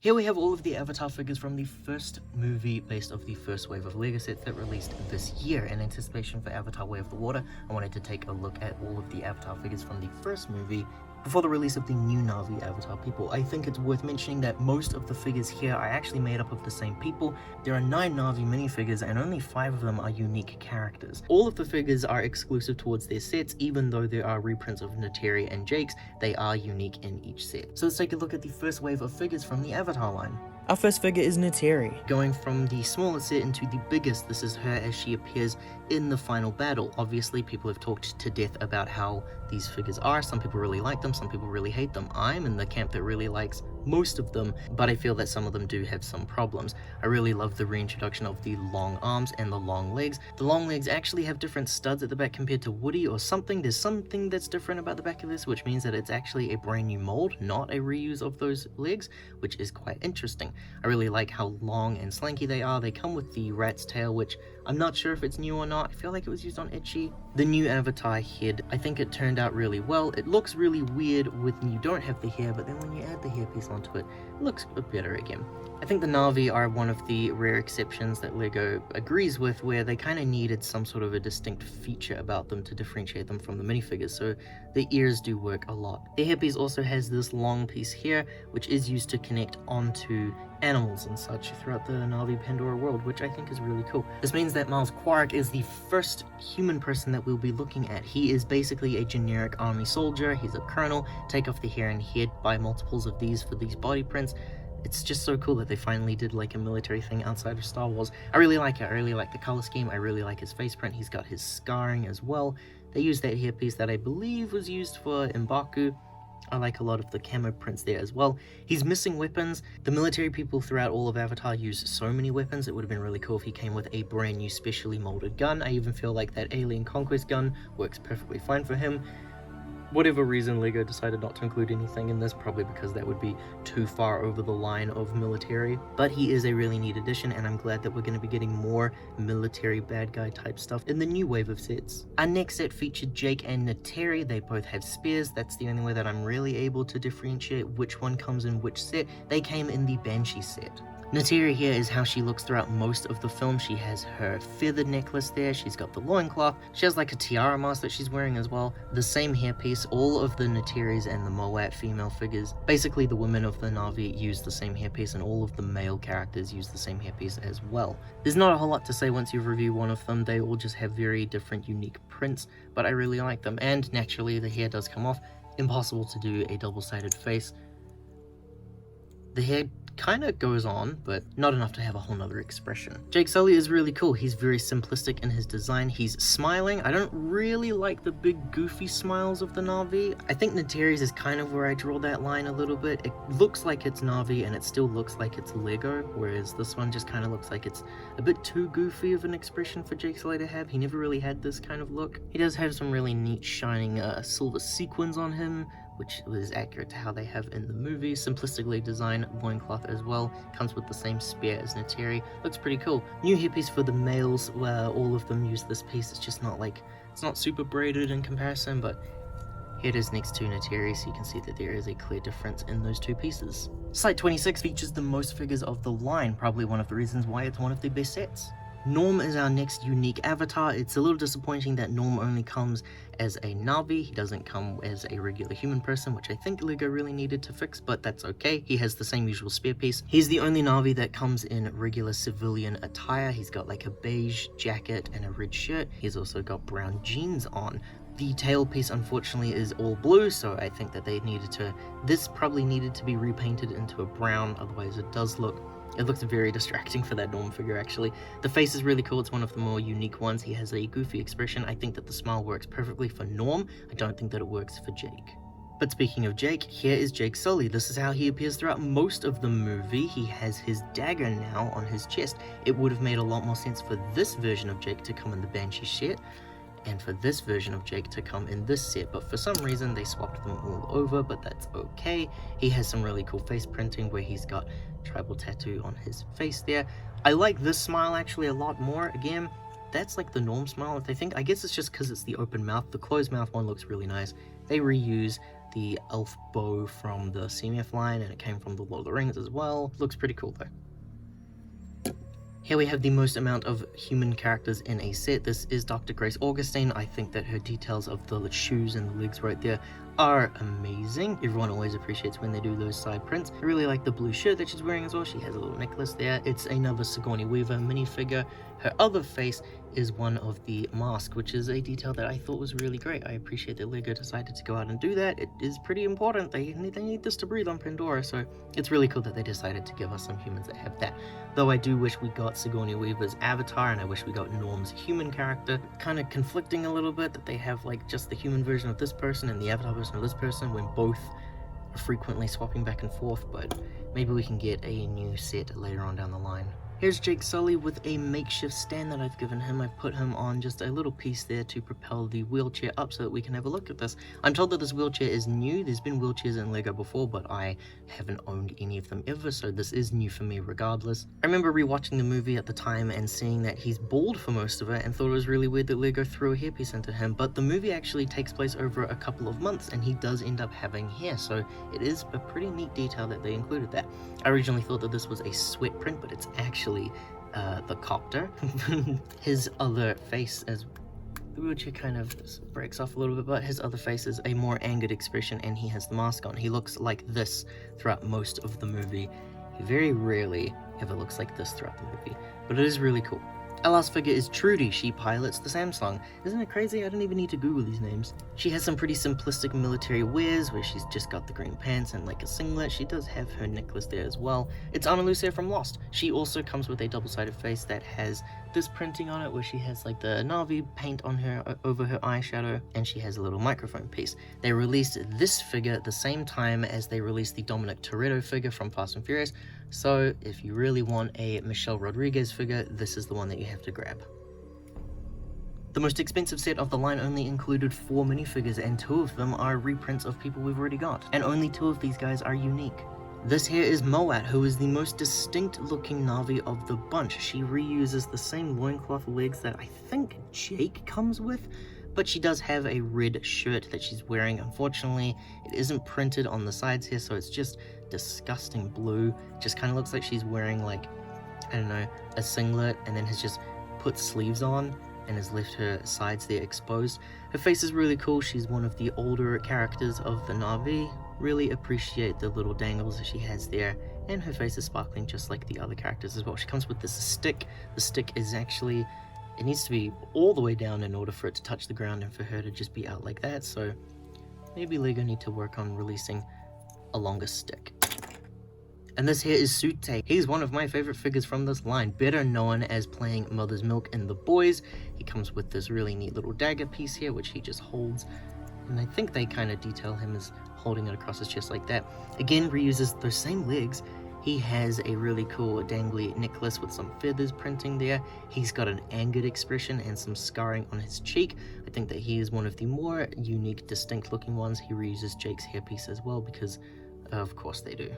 Here we have all of the Avatar figures from the first movie based off the first wave of LEGO sets that released this year. In anticipation for Avatar Way of the Water, I wanted to take a look at all of the Avatar figures from the first movie before the release of the new Na'vi Avatar people. I think it's worth mentioning that most of the figures here are actually made up of the same people. There are 9 Na'vi minifigures and only 5 of them are unique characters. All of the figures are exclusive towards their sets, even though there are reprints of Neytiri and Jake's, they are unique in each set. So let's take a look at the first wave of figures from the Avatar line. Our first figure is Neytiri. Going from the smallest set into the biggest, this is her as she appears in the final battle. Obviously, people have talked to death about how these figures are. Some people really like them, some people really hate them. I'm in the camp that really likes most of them, but I feel that some of them do have some problems. I really love the reintroduction of the long arms and the long legs. The long legs actually have different studs at the back compared to Woody or something. There's something that's different about the back of this, which means that it's actually a brand new mold, not a reuse of those legs, which is quite interesting. I really like how long and slanky they are. They come with the rat's tail, which I'm not sure if it's new or not. I feel like it was used on Itchy. The new Avatar head, I think it turned out really well. It looks really weird when you don't have the hair, but then when you add the hairpiece onto it, it looks a bit better again. I think the Na'vi are one of the rare exceptions that LEGO agrees with, where they kind of needed some sort of a distinct feature about them to differentiate them from the minifigures, so the ears do work a lot. The hairpiece also has this long piece here, which is used to connect onto animals and such throughout the Na'vi Pandora world, which I think is really cool. This means that Miles Quark is the first human person that we'll be looking at. He is basically a generic army soldier. He's a colonel. Take off the hair and head, buy multiples of these for these body prints. It's just so cool that they finally did like a military thing outside of Star Wars. I really like it. I really like the color scheme. I really like his face print. He's got his scarring as well. They used that hairpiece that I believe was used for M'Baku. I like a lot of the camo prints there as well. He's missing weapons. The military people throughout all of Avatar use so many weapons. It would have been really cool if he came with a brand new specially molded gun. I even feel like that Alien Conquest gun works perfectly fine for him. Whatever reason, LEGO decided not to include anything in this, probably because that would be too far over the line of military. But he is a really neat addition, and I'm glad that we're going to be getting more military bad guy type stuff in the new wave of sets. Our next set featured Jake and Neytiri. They both have spears. That's the only way that I'm really able to differentiate which one comes in which set. They came in the Banshee set. Neytiri here is how she looks throughout most of the film. She has her feathered necklace there, she's got the loincloth, she has like a tiara mask that she's wearing as well, the same hairpiece. All of the Neytiris and the Moat female figures, basically the women of the Na'vi, use the same hairpiece, and all of the male characters use the same hairpiece as well. There's not a whole lot to say once you've reviewed one of them. They all just have very different unique prints, but I really like them, and naturally the hair does come off. Impossible to do a double-sided face. The hair kind of goes on, but not enough to have a whole nother expression. Jake Sully is really cool. He's very simplistic in his design. He's smiling. I don't really like the big goofy smiles of the Na'vi. I think Neytiri's is kind of where I draw that line a little bit. It looks like it's Na'vi and it still looks like it's Lego, whereas this one just kind of looks like it's a bit too goofy of an expression for Jake Sully to have. He never really had this kind of look. He does have some really neat shining silver sequins on him, which was accurate to how they have in the movie. Simplistically designed loincloth as well. Comes with the same spear as Neytiri. Looks pretty cool. New hairpiece for the males, where all of them use this piece. It's just not like, it's not super braided in comparison, but here it is next to Neytiri, so you can see that there is a clear difference in those two pieces. Site 26 features the most figures of the line, probably one of the reasons why it's one of the best sets. Norm is our next unique avatar. It's a little disappointing that Norm only comes as a Na'vi. He doesn't come as a regular human person, which I think LEGO really needed to fix, but that's okay. He has the same usual spear piece. He's the only Na'vi that comes in regular civilian attire. He's got like a beige jacket and a red shirt. He's also got brown jeans on. The tail piece unfortunately is all blue, so I think that this probably needed to be repainted into a brown, otherwise it does look, it looks very distracting for that Norm figure actually. The face is really cool. It's one of the more unique ones. He has a goofy expression. I think that the smile works perfectly for Norm. I don't think that it works for Jake. But speaking of Jake, here is Jake Sully. This is how he appears throughout most of the movie. He has his dagger now on his chest. It would have made a lot more sense for this version of Jake to come in the Banshee set, and for this version of Jake to come in this set, but for some reason they swapped them all over, but that's okay. He has some really cool face printing where he's got tribal tattoo on his face there. I like this smile actually a lot more. Again, that's like the Norm smile. I guess it's just because it's the open mouth. The closed mouth one looks really nice. They reuse the elf bow from the CMF line, and it came from the Lord of the Rings as well. Looks pretty cool though. Here we have the most amount of human characters in a set. This is Dr. Grace Augustine. I think that her details of the shoes and the legs right there are amazing. Everyone always appreciates when they do those side prints. I really like the blue shirt that she's wearing as well. She has a little necklace there. It's another Sigourney Weaver minifigure. Her other face is one of the mask, which is a detail that I thought was really great. I appreciate that LEGO decided to go out and do that. It is pretty important. They need this to breathe on Pandora, so it's really cool that they decided to give us some humans that have that. Though I do wish we got Sigourney Weaver's avatar, and I wish we got Norm's human character. Kind of conflicting a little bit that they have like just the human version of this person and the avatar version of this person when both are frequently swapping back and forth, but maybe we can get a new set later on down the line. Here's Jake Sully with a makeshift stand that I've given him. I've put him on just a little piece there to propel the wheelchair up so that we can have a look at this. I'm told that this wheelchair is new. There's been wheelchairs in LEGO before, but I haven't owned any of them ever, so this is new for me regardless. I remember rewatching the movie at the time and seeing that he's bald for most of it and thought it was really weird that LEGO threw a hairpiece into him, but the movie actually takes place over a couple of months and he does end up having hair, so it is a pretty neat detail that they included that. I originally thought that this was a sweat print, but it's actually the copter. His other face, as the wheelchair kind of breaks off a little bit, but his other face is a more angered expression and he has the mask on. He looks like this throughout most of the movie. He very rarely ever looks like this throughout the movie, but it is really cool. Our last figure is Trudy. She pilots the Samsung. Isn't it crazy? I didn't even need to Google these names. She has some pretty simplistic military wears where she's just got the green pants and like a singlet. She does have her necklace there as well. It's Ana Lucia from Lost. She also comes with a double-sided face that has this printing on it where she has like the Na'vi paint on her over her eyeshadow, and she has a little microphone piece. They released this figure at the same time as they released the Dominic Toretto figure from Fast and Furious, so if you really want a Michelle Rodriguez figure, this is the one that you have to grab. The most expensive set of the line only included 4 minifigures, and 2 of them are reprints of people we've already got, and only 2 of these guys are unique. This here is Moat, who is the most distinct looking Na'vi of the bunch. She reuses the same loincloth legs that I think Jake comes with, but she does have a red shirt that she's wearing. Unfortunately, it isn't printed on the sides here, so it's just disgusting blue. It just kind of looks like she's wearing like, I don't know, a singlet and then has just put sleeves on and has left her sides there exposed. Her face is really cool. She's one of the older characters of the Na'vi. Really appreciate the little dangles that she has there, and her face is sparkling just like the other characters as well. She comes with this stick. The stick is actually, it needs to be all the way down in order for it to touch the ground and for her to just be out like that, so maybe LEGO need to work on releasing a longer stick. And this here is Sute. He's one of my favorite figures from this line, better known as playing Mother's Milk in The Boys. He comes with this really neat little dagger piece here, which he just holds, and I think they kind of detail him as holding it across his chest like that. Again, reuses those same legs. He has a really cool dangly necklace with some feathers printing there. He's got an angered expression and some scarring on his cheek. I think that he is one of the more unique, distinct looking ones. He reuses Jake's hairpiece as well because, of course, they do.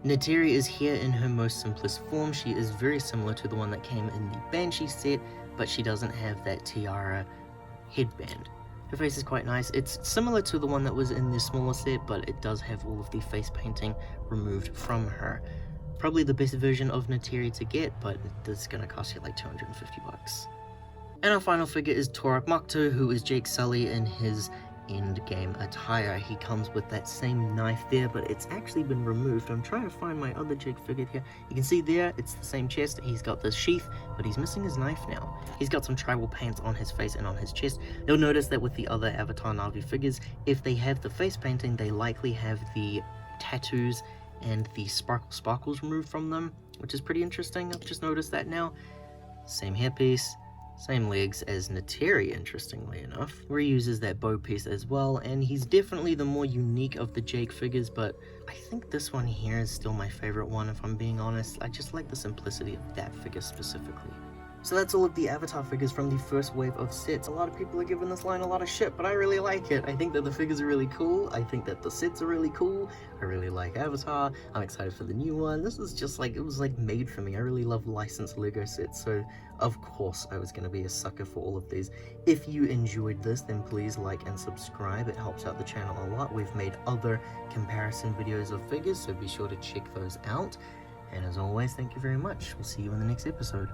Neytiri is here in her most simplest form. She is very similar to the one that came in the Banshee set, but she doesn't have that tiara headband. Her face is quite nice. It's similar to the one that was in the smaller set, but it does have all of the face painting removed from her. Probably the best version of Neytiri to get, but it's gonna cost you like 250 bucks. And our final figure is Torak Makto, who is Jake Sully in his endgame attire. He comes with that same knife there, but it's actually been removed. I'm trying to find my other Jake figure here. You can see there, it's the same chest. He's got this sheath, but he's missing his knife now. He's got some tribal paint on his face and on his chest. You'll notice that with the other Avatar Na'vi figures, if they have the face painting, they likely have the tattoos and the sparkles removed from them, which is pretty interesting. I've just noticed that now. Same hairpiece, same legs as Neytiri, interestingly enough. Reuses that bow piece as well, and he's definitely the more unique of the Jake figures, but I think this one here is still my favorite one, if I'm being honest. I just like the simplicity of that figure specifically. So that's all of the Avatar figures from the first wave of sets. A lot of people are giving this line a lot of shit, but I really like it. I think that the figures are really cool. I think that the sets are really cool. I really like Avatar. I'm excited for the new one. This is just like, it was like made for me. I really love licensed Lego sets, so of course I was going to be a sucker for all of these. If you enjoyed this, then please like and subscribe. It helps out the channel a lot. We've made other comparison videos of figures, so be sure to check those out. And as always, thank you very much. We'll see you in the next episode.